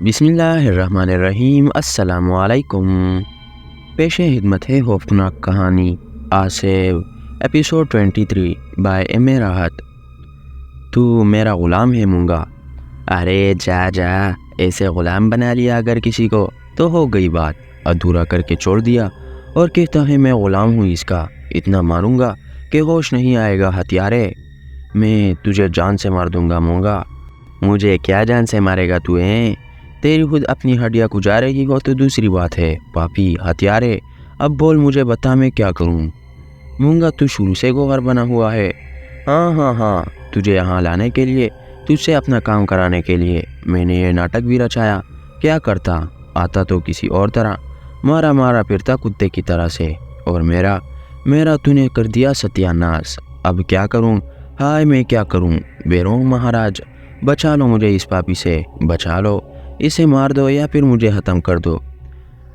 بسم اللہ الرحمن الرحیم۔ السلام علیکم۔ پیش خدمت ہے خوفناک کہانی آصف، ایپیسوڈ 23 بائے ایم راحت۔ تو میرا غلام ہے مونگا۔ ارے جا جا، ایسے غلام بنا لیا اگر کسی کو تو ہو گئی بات، ادھورا کر کے چھوڑ دیا اور کہتا ہے میں غلام ہوں اس کا، اتنا ماروں گا کہ ہوش نہیں آئے گا ہتھیارے، میں تجھے جان سے مار دوں گا مونگا۔ مجھے کیا جان سے مارے گا تو ہیں؟ تیری خود اپنی ہڈیاں کھجا رہی ہو تو دوسری بات ہے، پاپی ہتھیارے اب بول مجھے بتا میں کیا کروں؟ مونگا تو شروع سے گوہر بنا ہوا ہے۔ ہاں تجھے یہاں لانے کے لیے، تجھ سے اپنا کام کرانے کے لیے میں نے یہ ناٹک بھی رچایا۔ کیا کرتا؟ آتا تو کسی اور طرح، مارا پھرتا کتے کی طرح سے، اور میرا تو نے کر دیا ستیہ ناس۔ اب کیا کروں؟ ہائے میں کیا کروں؟ بیروں مہاراج، بچا لو مجھے اس پاپی سے، بچا لو، اسے مار دو یا پھر مجھے ختم کر دو۔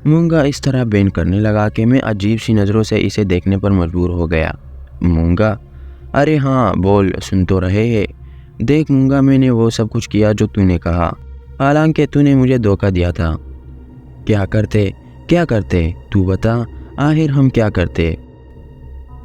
مونگا اس طرح بین کرنے لگا کہ میں عجیب سی نظروں سے اسے دیکھنے پر مجبور ہو گیا۔ مونگا، ارے ہاں بول، سن تو رہے ہے۔ دیکھ مونگا، میں نے وہ سب کچھ کیا جو تو نے کہا، حالانکہ تو نے مجھے دھوکہ دیا تھا۔ کیا کرتے تو بتا، آخر ہم کیا کرتے؟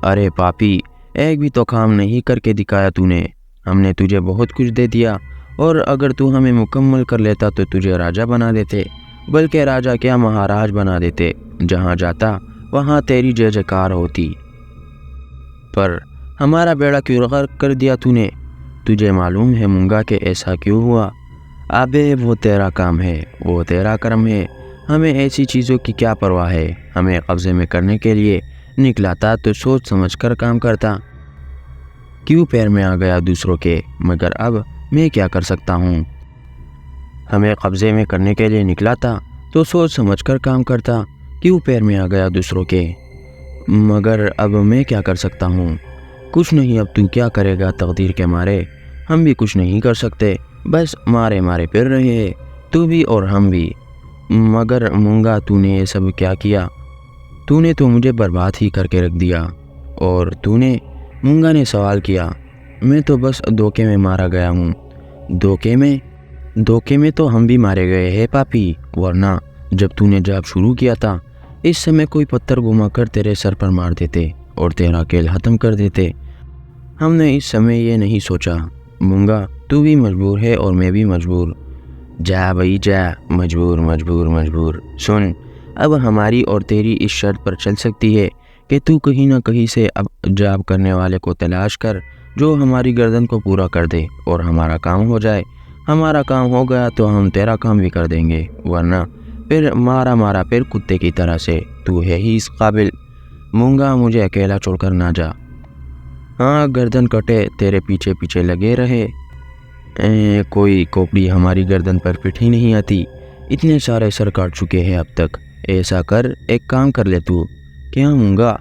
ارے پاپی، ایک بھی تو کام نہیں کر کے دکھایا تو نے۔ ہم نے تجھے بہت کچھ دے دیا، اور اگر تو ہمیں مکمل کر لیتا تو تجھے راجہ بنا دیتے، بلکہ راجہ کیا مہاراج بنا دیتے، جہاں جاتا وہاں تیری جے جیکار ہوتی۔ پر ہمارا بیڑا کیوں غرق کر دیا تو نے؟ تجھے معلوم ہے مونگا کہ ایسا کیوں ہوا؟ ابے وہ تیرا کام ہے، وہ تیرا کرم ہے، ہمیں ایسی چیزوں کی کیا پرواہ ہے؟ ہمیں قبضے میں کرنے کے لیے نکلاتا تو سوچ سمجھ کر کام کرتا، کیوں پیر میں آ گیا دوسروں کے؟ مگر اب میں کیا کر سکتا ہوں؟ ہمیں قبضے میں کرنے کے لیے نکلاتا تو سوچ سمجھ کر کام کرتا، کیوں پیر میں آ گیا دوسروں کے؟ مگر اب میں کیا کر سکتا ہوں؟ کچھ نہیں، اب تو کیا کرے گا؟ تقدیر کے مارے ہم بھی کچھ نہیں کر سکتے، بس مارے پھر رہے ہیں، تو بھی اور ہم بھی۔ مگر مونگا، تو نے یہ سب کیا کیا؟ تو نے تو مجھے برباد ہی کر کے رکھ دیا۔ اور تو نے؟ مونگا نے سوال کیا۔ میں تو بس دھوکے میں مارا گیا ہوں۔ دھوکے میں تو ہم بھی مارے گئے ہیں پاپی، ورنہ جب تو نے جاب شروع کیا تھا اس سمے کوئی پتھر گھما کر تیرے سر پر مار دیتے اور تیرا کھیل ختم کر دیتے۔ ہم نے اس سمے یہ نہیں سوچا۔ مونگا، تو بھی مجبور ہے اور میں بھی مجبور۔ جا بھائی جا، مجبور۔ سن، اب ہماری اور تیری اس شرط پر چل سکتی ہے کہ تو کہیں نہ کہیں سے اب جاب کرنے والے کو تلاش کر جو ہماری گردن کو پورا کر دے اور ہمارا کام ہو جائے۔ ہمارا کام ہو گیا تو ہم تیرا کام بھی کر دیں گے، ورنہ پھر مارا پھر کتے کی طرح سے، تو ہے ہی اس قابل۔ مونگا، مجھے اکیلا چھوڑ کر نہ جا۔ ہاں، گردن کٹے تیرے پیچھے لگے رہے، کوئی کوپڑی ہماری گردن پر فٹ ہی نہیں آتی، اتنے سارے سر کاٹ چکے ہیں اب تک۔ ایسا کر، ایک کام کر لے تو۔ کیا مونگا؟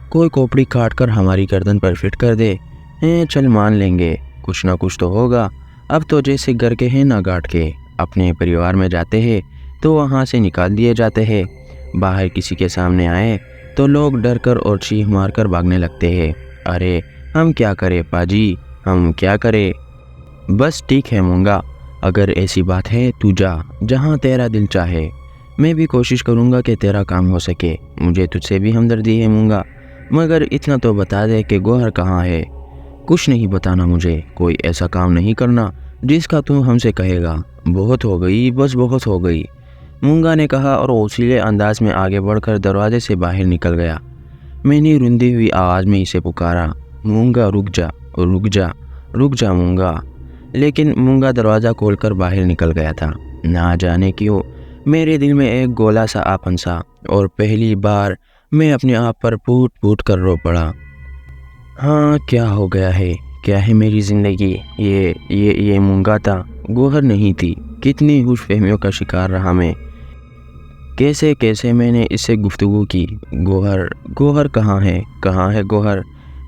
کوئی کوپڑی کاٹ کر ہماری گردن پر فٹ کر دے۔ چل مان لیں گے، کچھ نہ کچھ تو ہوگا۔ اب تو جیسے گھر کے ہیں نہ گاٹ کے، اپنے پریوار میں جاتے ہیں تو وہاں سے نکال دیے جاتے ہیں، باہر کسی کے سامنے آئے تو لوگ ڈر کر اور چیخ مار کر بھاگنے لگتے ہیں۔ ارے ہم کیا کریں پاجی، ہم کیا کریں؟ بس ٹھیک ہے مونگا، اگر ایسی بات ہے تو جا جہاں تیرا دل چاہے، میں بھی کوشش کروں گا کہ تیرا کام ہو سکے۔ مجھے تجھ سے بھی ہمدردی ہے مونگا، مگر اتنا تو بتا دے کہ گوہر کہاں ہے؟ کچھ نہیں بتانا مجھے، کوئی ایسا کام نہیں کرنا جس کا تو ہم سے کہے گا۔ بہت ہو گئی، بس بہت ہو گئی، مونگا نے کہا اور غصیلے انداز میں آگے بڑھ کر دروازے سے باہر نکل گیا۔ میں نے رندی ہوئی آواز میں اسے پکارا، مونگا رک جا مونگا، لیکن مونگا دروازہ کھول کر باہر نکل گیا تھا۔ نہ جانے کیوں میرے دل میں ایک گولا سا آ پھنسا اور پہلی بار میں اپنے آپ پر پھوٹ کر رو پڑا۔ ہاں، کیا ہو گیا ہے؟ کیا ہے میری زندگی؟ یہ مونگا تھا، گوہر نہیں تھی۔ کتنی خوش فہمیوں کا شکار رہا میں، کیسے میں نے اس سے گفتگو کی۔ گوہر کہاں ہے گوہر؟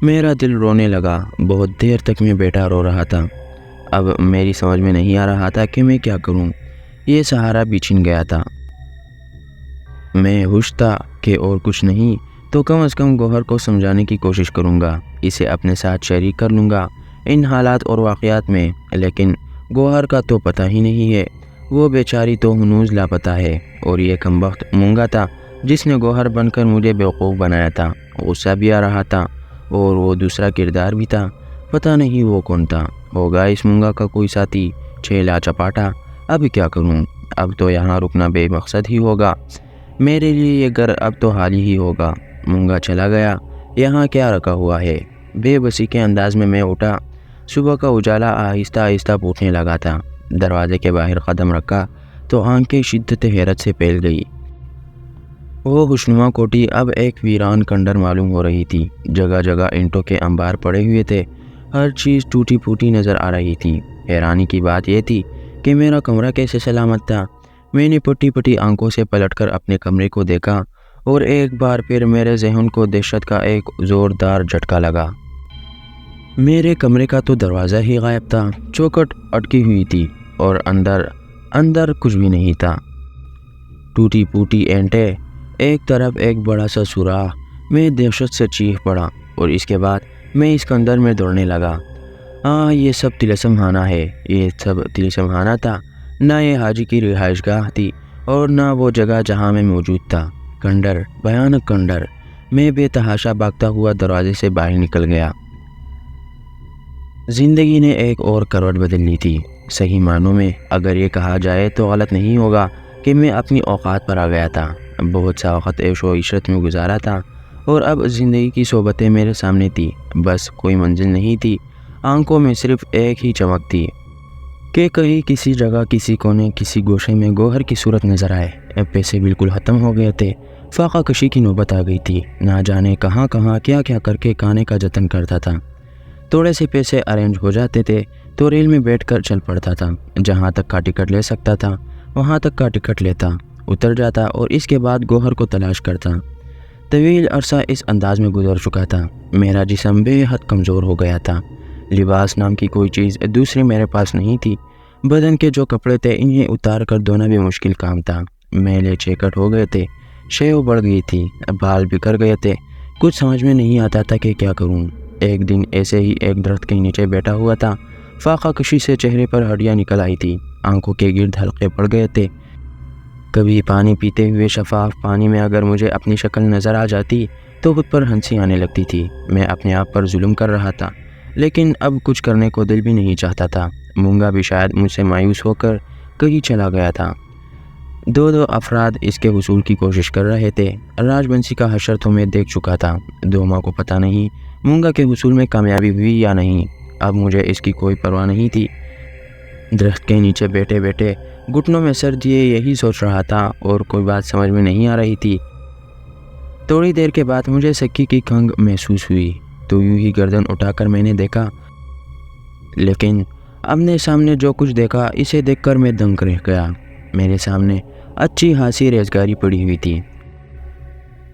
میرا دل رونے لگا۔ بہت دیر تک میں بیٹھا رو رہا تھا۔ اب میری سمجھ میں نہیں آ رہا تھا کہ میں کیا کروں۔ یہ سہارا بھی چھن گیا تھا۔ میں خوش تھا کہ اور کچھ نہیں تو کم از کم گوہر کو سمجھانے کی کوشش کروں گا، اسے اپنے ساتھ شریک کر لوں گا ان حالات اور واقعات میں، لیکن گوہر کا تو پتہ ہی نہیں ہے۔ وہ بیچاری تو ہنوز لاپتہ ہے، اور یہ کمبخت مونگا تھا جس نے گوہر بن کر مجھے بیوقوف بنایا تھا۔ غصہ بھی آ رہا تھا اور وہ دوسرا کردار بھی تھا، پتہ نہیں وہ کون تھا۔ ہوگا اس مونگا کا کوئی ساتھی، چھیلا چپاٹا۔ اب کیا کروں؟ اب تو یہاں رکنا بے مقصد ہی ہوگا، میرے لیے یہ گھر اب تو خالی ہی ہوگا۔ مونگا چلا گیا، یہاں کیا رکھا ہوا ہے؟ بے بسی کے انداز میں اٹھا۔ صبح کا اجالا آہستہ آہستہ پھوٹنے لگا تھا۔ دروازے کے باہر قدم رکھا تو آنکھیں شدت حیرت سے پھیل گئی۔ وہ خوشنما کوٹھی اب ایک ویران کھنڈر معلوم ہو رہی تھی۔ جگہ جگہ اینٹوں کے انبار پڑے ہوئے تھے، ہر چیز ٹوٹی پھوٹی نظر آ رہی تھی۔ حیرانی کی بات یہ تھی کہ میرا کمرہ کیسے سلامت تھا۔ میں نے پٹی پٹی آنکھوں سے پلٹ کر اپنے کمرے کو دیکھا اور ایک بار پھر میرے ذہن کو دہشت کا ایک زوردار جھٹکا لگا۔ میرے کمرے کا تو دروازہ ہی غائب تھا، چوکھٹ اٹکی ہوئی تھی اور اندر کچھ بھی نہیں تھا۔ ٹوٹی پھوٹی اینٹیں، ایک طرف ایک بڑا سا سوراخ۔ میں دہشت سے چیخ پڑا اور اس کے بعد میں اس کندر میں دوڑنے لگا۔ یہ سب طلسم خانہ ہے، یہ سب طلسم خانہ تھا۔ نہ یہ حاجی کی رہائش گاہ تھی اور نہ وہ جگہ جہاں میں موجود تھا۔ کھنڈر، بھیانک کھنڈر۔ میں بے تحاشا بھاگتا ہوا دروازے سے باہر نکل گیا۔ زندگی نے ایک اور کروٹ بدل لی تھی۔ صحیح معنوں میں اگر یہ کہا جائے تو غلط نہیں ہوگا کہ میں اپنی اوقات پر آ گیا تھا۔ بہت سا وقت عیش و عشرت میں گزارا تھا اور اب زندگی کی صحبتیں میرے سامنے تھی، بس کوئی منزل نہیں تھی۔ آنکھوں میں صرف ایک ہی چمک تھی کہ کہیں کسی جگہ، کسی کونے، کسی گوشے میں گوہر کی صورت نظر آئے۔ اب پیسے بالکل ختم ہو گئے تھے، فاقہ کشی کی نوبت آ گئی تھی۔ نہ جانے کہاں کیا کر کے کھانے کا جتن کرتا تھا۔ تھوڑے سے پیسے ارینج ہو جاتے تھے تو ریل میں بیٹھ کر چل پڑتا تھا۔ جہاں تک کا ٹکٹ لے سکتا تھا وہاں تک کا ٹکٹ لیتا، اتر جاتا اور اس کے بعد گوہر کو تلاش کرتا۔ طویل عرصہ اس انداز میں گزر چکا تھا۔ میرا جسم بے حد کمزور ہو گیا تھا۔ لباس نام کی کوئی چیز دوسری میرے پاس نہیں تھی۔ بدن کے جو کپڑے تھے انہیں اتار کر دھونا بھی مشکل کام تھا۔ میلے چیکٹ ہو گئے تھے، شیو بڑھ گئی تھی، بال بکھر گئے تھے۔ کچھ سمجھ میں نہیں آتا تھا کہ کیا کروں۔ ایک دن ایسے ہی ایک درخت کے نیچے بیٹھا ہوا تھا۔ فاقہ کشی سے چہرے پر ہڈیاں نکل آئی تھی، آنکھوں کے گرد حلقے پڑ گئے تھے۔ کبھی پانی پیتے ہوئے شفاف پانی میں اگر مجھے اپنی شکل نظر آ جاتی تو خود پر ہنسی آنے لگتی تھی۔ میں اپنے آپ پر ظلم کر رہا تھا، لیکن اب کچھ کرنے کو دل بھی نہیں چاہتا تھا۔ مونگا بھی شاید مجھ سے مایوس ہو کر کہیں چلا گیا تھا۔ دو افراد اس کے حصول کی کوشش کر رہے تھے۔ راج بنسی کا حشر تو میں دیکھ چکا تھا، دوما کو پتہ نہیں مونگا کے حصول میں کامیابی ہوئی یا نہیں۔ اب مجھے اس کی کوئی پرواہ نہیں تھی۔ درخت کے نیچے بیٹھے بیٹھے گھٹنوں میں سر دیے یہی سوچ رہا تھا اور کوئی بات سمجھ میں نہیں آ رہی تھی۔ تھوڑی دیر کے بعد مجھے سکی کی کھنگ محسوس ہوئی تو یوں ہی گردن اٹھا کر میں نے دیکھا، لیکن اپنے سامنے جو کچھ دیکھا اسے دیکھ کر میں دنگ رہ گیا۔ میرے سامنے اچھی خاصی ریزگاری پڑی ہوئی تھی۔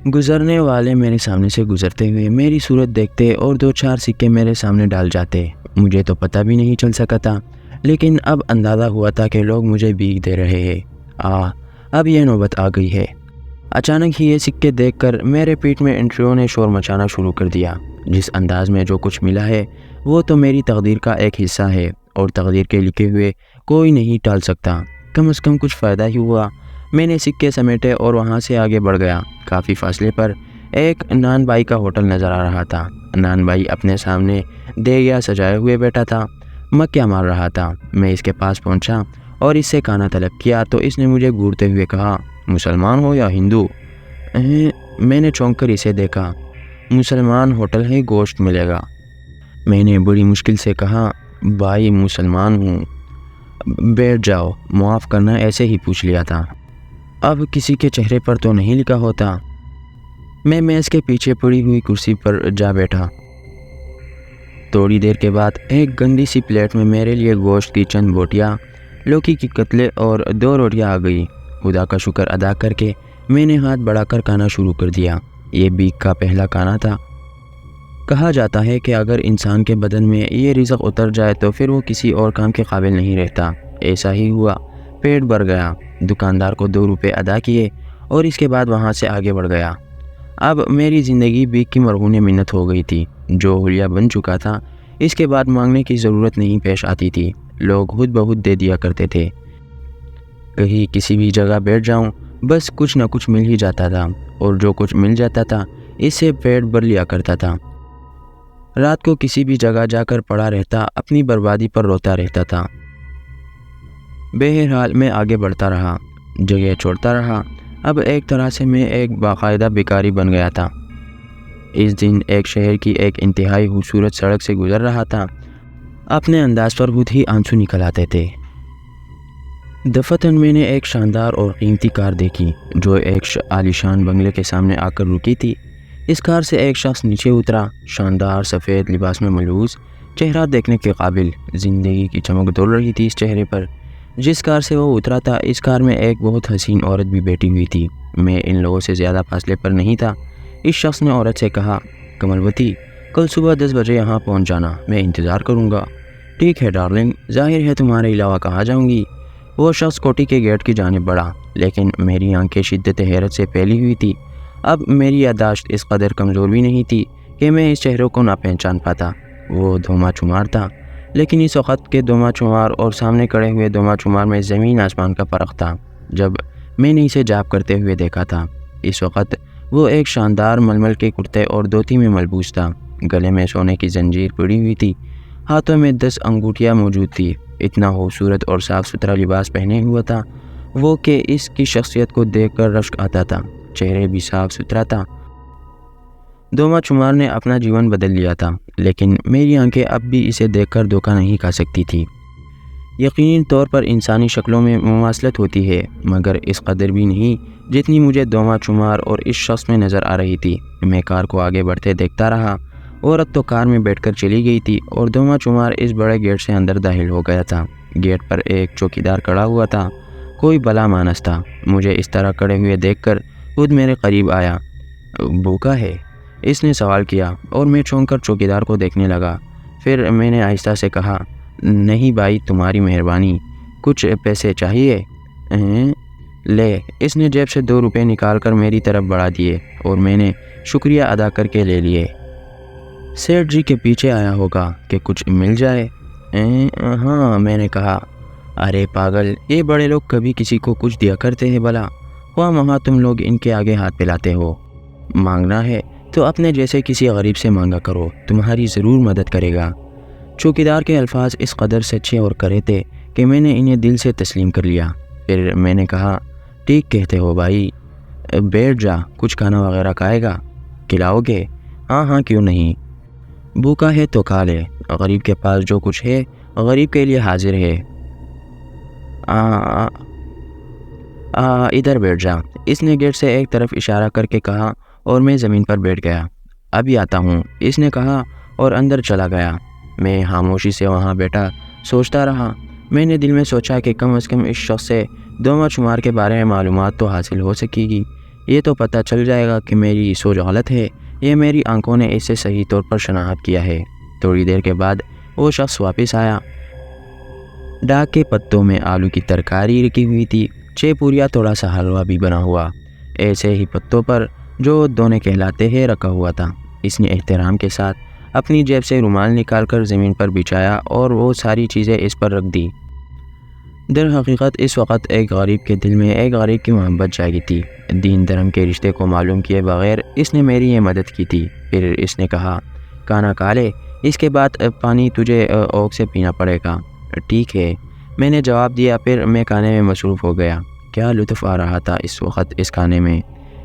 گزرنے والے میرے سامنے سے گزرتے ہوئے میری صورت دیکھتے اور دو چار سکے میرے سامنے ڈال جاتے۔ مجھے تو پتہ بھی نہیں چل سکا تھا، لیکن اب اندازہ ہوا تھا کہ لوگ مجھے بھیگ دے رہے ہیں۔ اب یہ نوبت آ گئی ہے۔ اچانک ہی یہ سکے دیکھ کر میرے پیٹ میں انٹریوں نے شور مچانا شروع کر دیا۔ جس انداز میں جو کچھ ملا ہے وہ تو میری تقدیر کا ایک حصہ ہے اور تقدیر کے لکھے ہوئے کوئی نہیں ٹال سکتا۔ کم از کم کچھ فائدہ ہی ہوا۔ میں نے سکے سمیٹے اور وہاں سے آگے بڑھ گیا۔ کافی فاصلے پر ایک نان بائی کا ہوٹل نظر آ رہا تھا۔ نان بائی اپنے سامنے دیگیا سجائے ہوئے بیٹھا تھا، مکیا مار رہا تھا۔ میں اس کے پاس پہنچا اور اس سے کھانا طلب کیا تو اس نے مجھے گھورتے ہوئے کہا، مسلمان ہو یا ہندو؟ میں نے چونک کر اسے دیکھا۔ مسلمان ہوٹل ہے، گوشت ملے گا۔ میں نے بڑی مشکل سے کہا، بھائی مسلمان ہوں۔ بیٹھ جاؤ، معاف کرنا ایسے ہی پوچھ لیا تھا، اب کسی کے چہرے پر تو نہیں لکھا ہوتا۔ میں میز کے پیچھے پڑی ہوئی کرسی پر جا بیٹھا۔ تھوڑی دیر کے بعد ایک گندی سی پلیٹ میں میرے لیے گوشت کی چند بوٹیاں، لوکی کی کتلے اور 2 روٹیاں آ گئی۔ خدا کا شکر ادا کر کے میں نے ہاتھ بڑھا کر کھانا شروع کر دیا۔ یہ بیک کا پہلا کھانا تھا۔ کہا جاتا ہے کہ اگر انسان کے بدن میں یہ رزق اتر جائے تو پھر وہ کسی اور کام کے قابل نہیں رہتا۔ ایسا ہی ہوا، پیٹ بھر گیا۔ دکاندار کو 2 روپے ادا کیے اور اس کے بعد وہاں سے آگے بڑھ گیا۔ اب میری زندگی بیک کی مرہون منت ہو گئی تھی۔ جو حلیہ بن چکا تھا اس کے بعد مانگنے کی ضرورت نہیں پیش آتی تھی، لوگ خود بخود دے دیا کرتے تھے۔ کہیں کسی بھی جگہ بیٹھ جاؤں بس کچھ نہ کچھ مل ہی جاتا تھا، اور جو کچھ مل جاتا تھا اس سے پیٹ بھر لیا کرتا تھا۔ رات کو کسی بھی جگہ جا کر پڑا رہتا، اپنی بربادی پر روتا رہتا تھا۔ بہرحال میں آگے بڑھتا رہا، جگہ چھوڑتا رہا۔ اب ایک طرح سے میں ایک باقاعدہ بھکاری بن گیا تھا۔ اس دن ایک شہر کی ایک انتہائی خوبصورت سڑک سے گزر رہا تھا۔ اپنے انداز پر خود ہی آنسو نکل آتے تھے۔ دفتن میں نے ایک شاندار اور قیمتی کار دیکھی جو ایک عالیشان بنگلے کے سامنے آ کر رکی تھی۔ اس کار سے ایک شخص نیچے اترا، شاندار سفید لباس میں ملبوس، چہرہ دیکھنے کے قابل۔ زندگی کی چمک دوڑ رہی تھی اس چہرے پر۔ جس کار سے وہ اترا تھا اس کار میں ایک بہت حسین عورت بھی بیٹھی ہوئی تھی۔ میں ان لوگوں سے زیادہ فاصلے پر نہیں تھا۔ اس شخص نے عورت سے کہا، کملوتی، کل صبح 10 بجے یہاں پہنچ جانا، میں انتظار کروں گا۔ ٹھیک ہے ڈارلنگ، ظاہر ہے تمہارے علاوہ کہاں جاؤں گی۔ وہ شخص کوٹھی کے گیٹ کی جانب بڑھا، لیکن میری آنکھیں شدت حیرت سے پھیلی ہوئی تھی۔ اب میری یادداشت اس قدر کمزور بھی نہیں تھی کہ میں اس چہرے کو نہ پہچان پاتا۔ وہ دھوما چمار تھا، لیکن اس وقت کے دھوما چمار اور سامنے کھڑے ہوئے دھوما چمار میں زمین آسمان کا فرق تھا۔ جب میں نے اسے جاپ کرتے ہوئے دیکھا تھا، اس وقت وہ ایک شاندار ململ کے کرتے اور دھوتی میں ملبوس تھا۔ گلے میں سونے کی زنجیر پڑی ہوئی تھی، ہاتھوں میں 10 انگوٹھیاں موجود تھی۔ اتنا خوبصورت اور صاف ستھرا لباس پہنے ہوا تھا وہ کہ اس کی شخصیت کو دیکھ کر رشک آتا تھا۔ چہرے بھی صاف ستھرا تھا۔ دھوما چمار نے اپنا جیون بدل لیا تھا، لیکن میری آنکھیں اب بھی اسے دیکھ کر دھوکہ نہیں کھا سکتی تھی۔ یقینی طور پر انسانی شکلوں میں مماثلت ہوتی ہے، مگر اس قدر بھی نہیں جتنی مجھے دھوما چمار اور اس شخص میں نظر آ رہی تھی۔ میں کار کو آگے بڑھتے دیکھتا رہا۔ عورت تو کار میں بیٹھ کر چلی گئی تھی اور دھوما چمار اس بڑے گیٹ سے اندر داخل ہو گیا تھا۔ گیٹ پر ایک چوکیدار کھڑا ہوا تھا، کوئی بھلا مانس تھا۔ مجھے اس طرح کھڑے ہوئے دیکھ کر خود میرے قریب آیا۔ بھوکا ہے؟ اس نے سوال کیا اور میں چونک کر چوکیدار کو دیکھنے لگا۔ پھر میں نے آہستہ سے کہا، نہیں بھائی، تمہاری مہربانی، کچھ پیسے چاہیے؟ لے۔ اس نے جیب سے 2 روپے نکال کر میری طرف بڑھا دیے اور میں نے شکریہ ادا کر کے لے لیے۔ سیٹھ جی کے پیچھے آیا ہوگا کہ کچھ مل جائے؟ ہاں، میں نے کہا۔ ارے پاگل، یہ بڑے لوگ کبھی کسی کو کچھ دیا کرتے ہیں بھلا؟ خواہ مہاں تم لوگ ان کے آگے ہاتھ پھیلاتے ہو۔ مانگنا ہے تو اپنے جیسے کسی غریب سے مانگا کرو، تمہاری ضرور مدد کرے گا۔ چوکیدار کے الفاظ اس قدر سچے اور کرے تھے کہ میں نے انہیں دل سے تسلیم کر لیا۔ پھر میں نے کہا، ٹھیک کہتے ہو بھائی، بیٹھ جا، کچھ کھانا وغیرہ کھائے گا؟ کھلاؤ گے؟ ہاں کیوں نہیں، بھوکا ہے تو کھا لے، غریب کے پاس جو کچھ ہے غریب کے لیے حاضر ہے۔ ادھر بیٹھ جا، اس نے گیٹ سے ایک طرف اشارہ کر کے کہا اور میں زمین پر بیٹھ گیا۔ ابھی آتا ہوں، اس نے کہا اور اندر چلا گیا۔ میں خاموشی سے وہاں بیٹھا سوچتا رہا۔ میں نے دل میں سوچا کہ کم از کم اس شخص سے دھوما چمار کے بارے میں معلومات تو حاصل ہو سکے گی۔ یہ تو پتہ چل جائے گا کہ میری سوچ غلط ہے، یہ میری آنکھوں نے اسے صحیح طور پر شناخت کیا ہے۔ تھوڑی دیر کے بعد وہ شخص واپس آیا۔ ڈاک کے پتوں میں آلو کی ترکاری رکھی ہوئی تھی، 6 پوریاں، تھوڑا سا حلوہ بھی بنا ہوا ایسے ہی پتوں پر جو دونے کہلاتے ہیں رکھا ہوا تھا۔ اس نے احترام کے ساتھ اپنی جیب سے رومال نکال کر زمین پر بچھایا اور وہ ساری چیزیں اس پر رکھ دی۔ در حقیقت اس وقت ایک غریب کے دل میں ایک غریب کی محبت جاگی تھی۔ دین دھرم کے رشتے کو معلوم کیے بغیر اس نے میری یہ مدد کی تھی۔ پھر اس نے کہا، کھانا کھا لے، اس کے بعد پانی تجھے اوک سے پینا پڑے گا۔ ٹھیک ہے، میں نے جواب دیا۔ پھر میں کھانے میں مصروف ہو گیا۔ کیا لطف آ رہا تھا اس وقت اس کھانے میں۔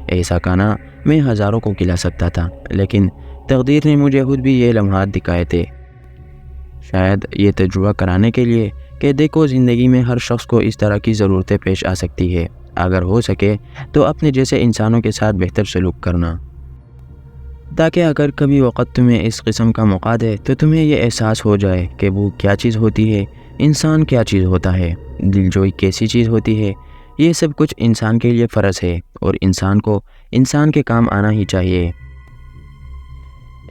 ایسا کھانا میں ہزاروں کو کھلا سکتا تھا، لیکن تقدیر نے مجھے خود بھی یہ لمحات دکھائے تھے، شاید یہ تجربہ کرانے کے لیے کہ دیکھو زندگی میں ہر شخص کو اس طرح کی ضرورتیں پیش آ سکتی ہے۔ اگر ہو سکے تو اپنے جیسے انسانوں کے ساتھ بہتر سلوک کرنا، تاکہ اگر کبھی وقت تمہیں اس قسم کا موقع دے تو تمہیں یہ احساس ہو جائے کہ بھوک کیا چیز ہوتی ہے، انسان کیا چیز ہوتا ہے، دلجوئی کیسی چیز ہوتی ہے۔ یہ سب کچھ انسان کے لیے فرض ہے اور انسان کو انسان کے کام آنا ہی چاہیے۔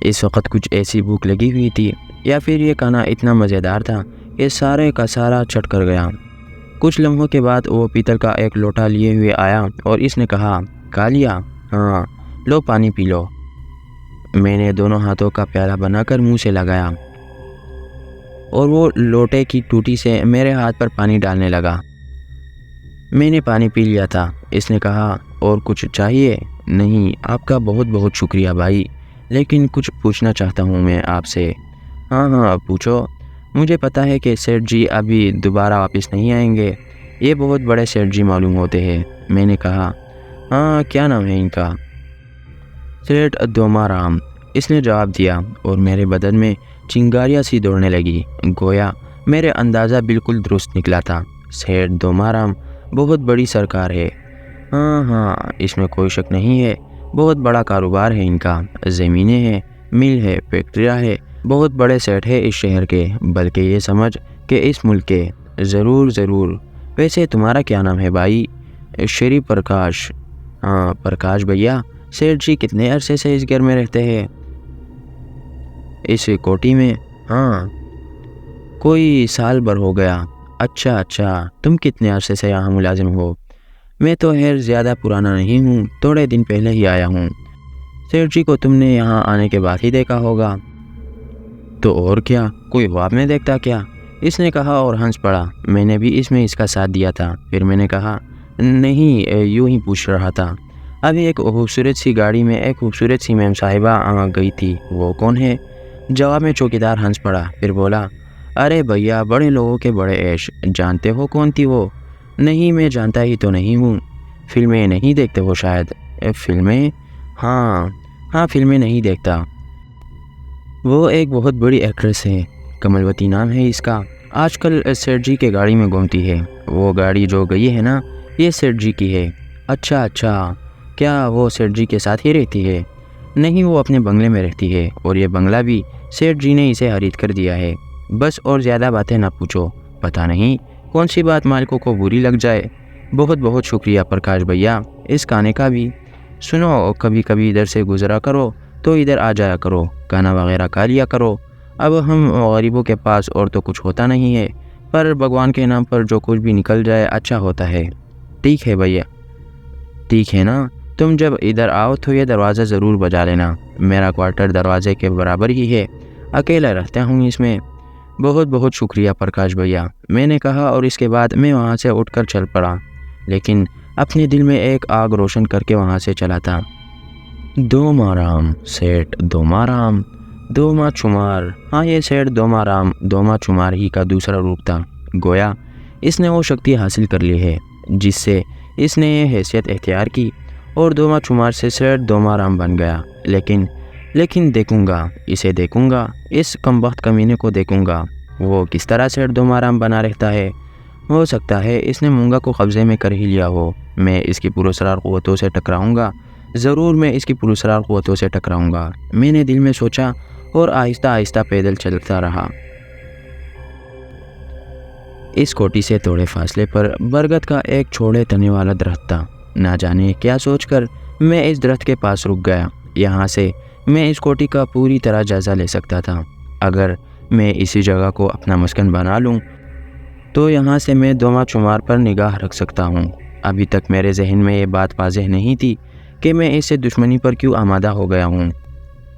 اس وقت کچھ ایسی بھوک لگی ہوئی تھی یا پھر یہ کھانا اتنا مزیدار تھا کہ سارے کا سارا چٹ کر گیا۔ کچھ لمحوں کے بعد وہ پیتل کا ایک لوٹا لیے ہوئے آیا اور اس نے کہا، کھا لیا؟ ہاں، لو پانی پی لو۔ میں نے دونوں ہاتھوں کا پیالہ بنا کر منہ سے لگایا اور وہ لوٹے کی ٹوٹی سے میرے ہاتھ پر پانی ڈالنے لگا۔ میں نے پانی پی لیا تھا۔ اس نے کہا اور کچھ چاہیے؟ نہیں، آپ کا بہت بہت شکریہ بھائی، لیکن کچھ پوچھنا چاہتا ہوں میں آپ سے۔ ہاں ہاں پوچھو۔ مجھے پتہ ہے کہ سیٹھ جی ابھی دوبارہ واپس نہیں آئیں گے، یہ بہت بڑے سیٹھ جی معلوم ہوتے ہیں۔ میں نے کہا ہاں، کیا نام ہے ان کا؟ سیٹھ دوما رام، اس نے جواب دیا، اور میرے بدن میں چنگاریاں سی دوڑنے لگی، گویا میرے اندازہ بالکل درست نکلا تھا۔ سیٹھ دوما رام بہت بڑی سرکار ہے۔ ہاں ہاں، اس میں کوئی شک نہیں ہے، بہت بڑا کاروبار ہے ان کا، زمینیں ہیں، مل ہے، فیکٹریاں ہے، بہت بڑے سیٹ ہے اس شہر کے، بلکہ یہ سمجھ کہ اس ملک کے۔ ضرور ضرور، ویسے تمہارا کیا نام ہے بھائی؟ شری پرکاش۔ ہاں پرکاش بھیا، سیٹھ جی کتنے عرصے سے اس گھر میں رہتے ہیں؟ اس کوٹھی میں؟ ہاں کوئی سال بھر ہو گیا۔ اچھا اچھا، تم کتنے عرصے سے یہاں ملازم ہو؟ میں تو خیر زیادہ پرانا نہیں ہوں، تھوڑے دن پہلے ہی آیا ہوں۔ سیٹھ جی کو تم نے یہاں آنے کے بعد ہی دیکھا ہوگا۔ تو اور کیا، کوئی خواب میں دیکھتا کیا؟ اس نے کہا اور ہنس پڑا۔ میں نے بھی اس میں اس کا ساتھ دیا تھا۔ پھر میں نے کہا نہیں، یوں ہی پوچھ رہا تھا۔ ابھی ایک خوبصورت سی گاڑی میں ایک خوبصورت سی میم صاحبہ گئی تھی، وہ کون ہے؟ جواب میں چوکیدار ہنس پڑا، پھر بولا ارے بھیا، بڑے لوگوں کے بڑے عیش، جانتے ہو کون تھی وہ؟ نہیں، میں جانتا ہی تو نہیں ہوں۔ فلمیں نہیں دیکھتے ہو شاید؟ فلمیں؟ ہاں فلمیں نہیں دیکھتا۔ وہ ایک بہت بڑی ایکٹریس ہے، کملوتی نام ہے اس کا، آج کل سیٹھ جی کے گاڑی میں گھومتی ہے۔ وہ گاڑی جو گئی ہے نا، یہ سیٹھ جی کی ہے۔ اچھا اچھا، کیا وہ سیٹھ جی کے ساتھ ہی رہتی ہے؟ نہیں، وہ اپنے بنگلے میں رہتی ہے، اور یہ بنگلہ بھی سیٹھ جی نے اسے خرید کر دیا ہے۔ بس اور زیادہ باتیں نہ پوچھو، پتہ نہیں کون سی بات مالکوں کو بری لگ جائے۔ بہت بہت شکریہ پرکاش بھیا، اس کھانے کا بھی۔ سنو، کبھی کبھی ادھر سے گزرا کرو تو ادھر آ جایا کرو، کھانا وغیرہ کھا لیا کرو۔ اب ہم غریبوں کے پاس اور تو کچھ ہوتا نہیں ہے، پر بھگوان کے نام پر جو کچھ بھی نکل جائے اچھا ہوتا ہے۔ ٹھیک ہے بھیا، ٹھیک ہے نا؟ تم جب ادھر آؤ تو یہ دروازہ ضرور بجا لینا، میرا کوارٹر دروازے کے برابر ہی ہے، اکیلا رہتا ہوں اس میں۔ بہت بہت شکریہ پرکاش بھیا، میں نے کہا، اور اس کے بعد میں وہاں سے اٹھ کر چل پڑا، لیکن اپنے دل میں ایک آگ روشن کر کے وہاں سے چلا تھا۔ دوما رام، سیٹھ دوما رام، دوما چمار۔ ہاں، یہ سیٹھ دوما رام دوما چمار ہی کا دوسرا روپ تھا، گویا اس نے وہ شکتی حاصل کر لی ہے جس سے اس نے یہ حیثیت اختیار کی، اور دوما چمار سے سیٹھ دوما رام بن گیا۔ لیکن دیکھوں گا، اسے دیکھوں گا، اس کمبخت کمینے کو دیکھوں گا، وہ کس طرح سیٹھ دوما رام بنا رہتا ہے۔ ہو سکتا ہے اس نے مونگا کو قبضے میں کر ہی لیا ہو۔ میں اس کی پراسرار قوتوں سے ٹکراؤں گا، ضرور میں اس کی پراسرار قوتوں سے ٹکراؤں گا، میں نے دل میں سوچا، اور آہستہ آہستہ پیدل چلتا رہا۔ اس کوٹھی سے تھوڑے فاصلے پر برگد کا ایک چھوڑے تنے والا درخت تھا۔ نہ جانے کیا سوچ کر میں اس درخت کے پاس رک گیا۔ یہاں سے میں اس کوٹھی کا پوری طرح جائزہ لے سکتا تھا۔ اگر میں اسی جگہ کو اپنا مسکن بنا لوں تو یہاں سے میں دوما چمار پر نگاہ رکھ سکتا ہوں۔ ابھی تک میرے ذہن میں یہ بات واضح نہیں تھی کہ میں اس سے دشمنی پر کیوں آمادہ ہو گیا ہوں،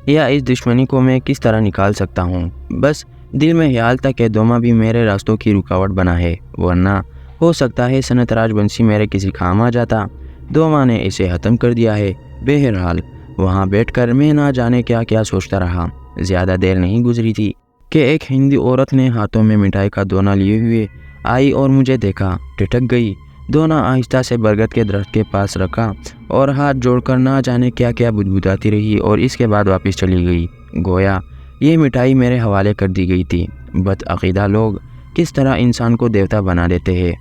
یا اس دشمنی کو میں کس طرح نکال سکتا ہوں۔ بس دل میں خیال تھا کہ دوما بھی میرے راستوں کی رکاوٹ بنا ہے، ورنہ ہو سکتا ہے سنت راج بنسی میرے کسی کام آ جاتا۔ دوما نے اسے ختم کر دیا ہے۔ بہرحال وہاں بیٹھ کر میں نہ جانے کیا کیا سوچتا رہا۔ زیادہ دیر نہیں گزری تھی کہ ایک ہندی عورت نے ہاتھوں میں مٹھائی کا دونا لیے ہوئے آئی اور مجھے دیکھا، ٹھٹک گئی۔ دونا آہستہ سے برگد کے درخت کے پاس رکھا اور ہاتھ جوڑ کر نہ جانے کیا کیا بدبداتی رہی، اور اس کے بعد واپس چلی گئی، گویا یہ مٹھائی میرے حوالے کر دی گئی تھی۔ بدعقیدہ لوگ کس طرح انسان کو دیوتا بنا دیتے ہیں۔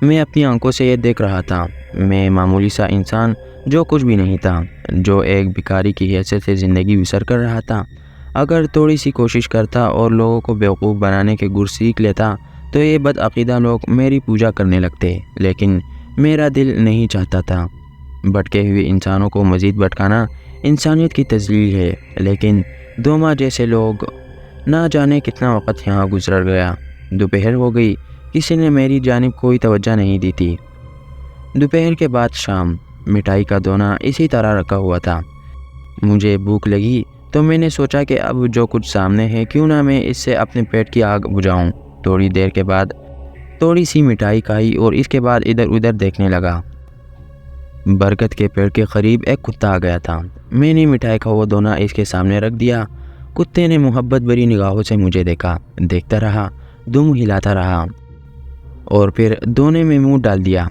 میں اپنی آنکھوں سے یہ دیکھ رہا تھا۔ میں معمولی سا انسان جو کچھ بھی نہیں تھا، جو ایک بھکاری کی حیثیت سے زندگی بسر کر رہا تھا۔ اگر تھوڑی سی کوشش کرتا اور لوگوں کو بیوقوف بنانے کے گر سیکھ لیتا تو یہ بدعقیدہ لوگ میری پوجا کرنے لگتے، لیکن میرا دل نہیں چاہتا تھا۔ بھٹکے ہوئے انسانوں کو مزید بھٹکانا انسانیت کی تذلیل ہے، لیکن دوما جیسے لوگ، نہ جانے کتنا وقت یہاں گزر گیا۔ دوپہر ہو گئی، کسی نے میری جانب کوئی توجہ نہیں دی تھی۔ دوپہر کے بعد شام، مٹھائی کا دونا اسی طرح رکھا ہوا تھا۔ مجھے بھوک لگی تو میں نے سوچا کہ اب جو کچھ سامنے ہے کیوں نہ میں اس سے اپنے پیٹ کی آگ بجھاؤں۔ تھوڑی دیر کے بعد تھوڑی سی مٹھائی کھائی اور اس کے بعد ادھر ادھر دیکھنے لگا۔ برگد کے پیڑ کے قریب ایک کتا آ گیا تھا۔ میں نے مٹھائی کا وہ دونا اس کے سامنے رکھ دیا۔ کتے نے محبت بھری نگاہوں سے مجھے دیکھتا رہا، دم ہلاتا رہا اور پھر دونے میں منہ ڈال دیا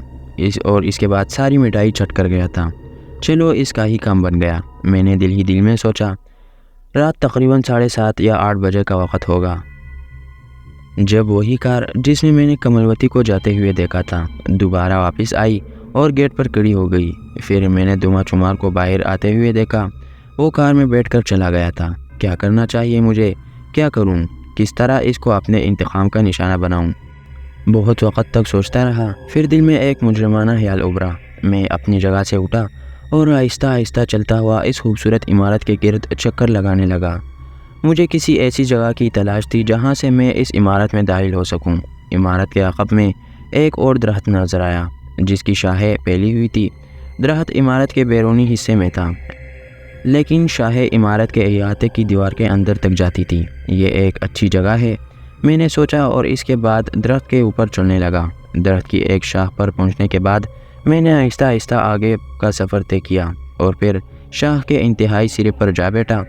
اور اس کے بعد ساری مٹھائی چٹ کر گیا تھا۔ چلو اس کا ہی کام بن گیا، میں نے دل ہی دل میں سوچا۔ رات تقریباً 7:30 یا 8 بجے کا وقت ہوگا جب وہی کار جس میں نے کملوتی کو جاتے ہوئے دیکھا تھا دوبارہ واپس آئی اور گیٹ پر کھڑی ہو گئی۔ پھر میں نے دما چمار کو باہر آتے ہوئے دیکھا۔ وہ کار میں بیٹھ کر چلا گیا تھا۔ کیا کرنا چاہیے مجھے؟ کیا کروں؟ کس طرح اس کو اپنے انتقام کا نشانہ بناؤں؟ بہت وقت تک سوچتا رہا۔ پھر دل میں ایک مجرمانہ خیال ابھرا۔ میں اپنی جگہ سے اٹھا اور آہستہ آہستہ چلتا ہوا اس خوبصورت عمارت کے گرد چکر لگانے لگا۔ مجھے کسی ایسی جگہ کی تلاش تھی جہاں سے میں اس عمارت میں داخل ہو سکوں۔ عمارت کے عقب میں ایک اور درخت نظر آیا جس کی شاخیں پھیلی ہوئی تھی۔ درخت عمارت کے بیرونی حصے میں تھا لیکن شاخیں عمارت کے احاطے کی دیوار کے اندر تک جاتی تھی۔ یہ ایک اچھی جگہ ہے، میں نے سوچا اور اس کے بعد درخت کے اوپر چڑھنے لگا۔ درخت کی ایک شاخ پر پہنچنے کے بعد میں نے آہستہ آہستہ آگے کا سفر طے کیا اور پھر شاخ کے انتہائی سرے پر جا بیٹھا۔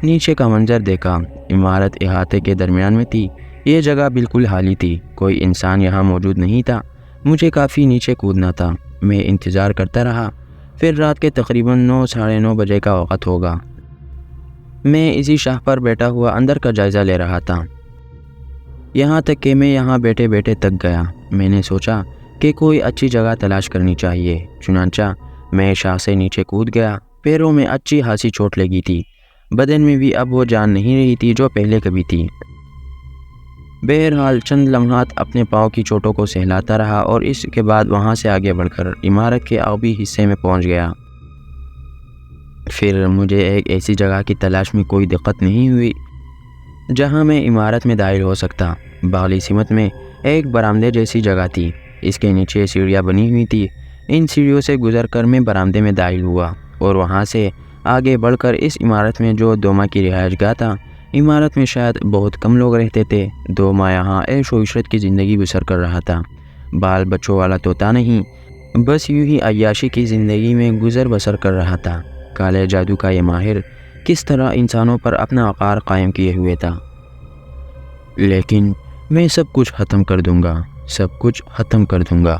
نیچے کا منظر دیکھا۔ عمارت احاطے کے درمیان میں تھی۔ یہ جگہ بالکل خالی تھی، کوئی انسان یہاں موجود نہیں تھا۔ مجھے کافی نیچے کودنا تھا۔ میں انتظار کرتا رہا۔ پھر رات کے تقریباً 9 ساڑھے 9 بجے کا وقت ہوگا۔ میں اسی شاخ پر بیٹھا ہوا اندر کا جائزہ لے رہا تھا، یہاں تک کہ میں یہاں بیٹھے بیٹھے تک گیا۔ میں نے سوچا کہ کوئی اچھی جگہ تلاش کرنی چاہیے، چنانچہ میں شاخ سے نیچے کود گیا۔ پیروں میں اچھی خاصی چوٹ لگی تھی، بدن میں بھی اب وہ جان نہیں رہی تھی جو پہلے کبھی تھی۔ بہرحال چند لمحات اپنے پاؤں کی چوٹوں کو سہلاتا رہا اور اس کے بعد وہاں سے آگے بڑھ کر عمارت کے آبی حصے میں پہنچ گیا۔ پھر مجھے ایک ایسی جگہ کی تلاش میں کوئی دقت نہیں ہوئی جہاں میں عمارت میں داخل ہو سکتا۔ باغلی سمت میں ایک برآمدے جیسی جگہ تھی، اس کے نیچے سیڑھیاں بنی ہوئی تھی۔ ان سیڑھیوں سے گزر کر میں برآمدے میں داخل ہوا اور وہاں سے آگے بڑھ کر اس عمارت میں جو دوما کی رہائش گاہ تھا۔ عمارت میں شاید بہت کم لوگ رہتے تھے۔ دوما یہاں عیش و عشرت کی زندگی بسر کر رہا تھا۔ بال بچوں والا تو تھا نہیں، بس یوں ہی عیاشی کی زندگی میں گزر بسر کر رہا تھا۔ کالے جادو کا یہ ماہر کس طرح انسانوں پر اپنا وقار قائم کیے ہوئے تھا۔ لیکن میں سب کچھ ختم کر دوں گا، سب کچھ ختم کر دوں گا۔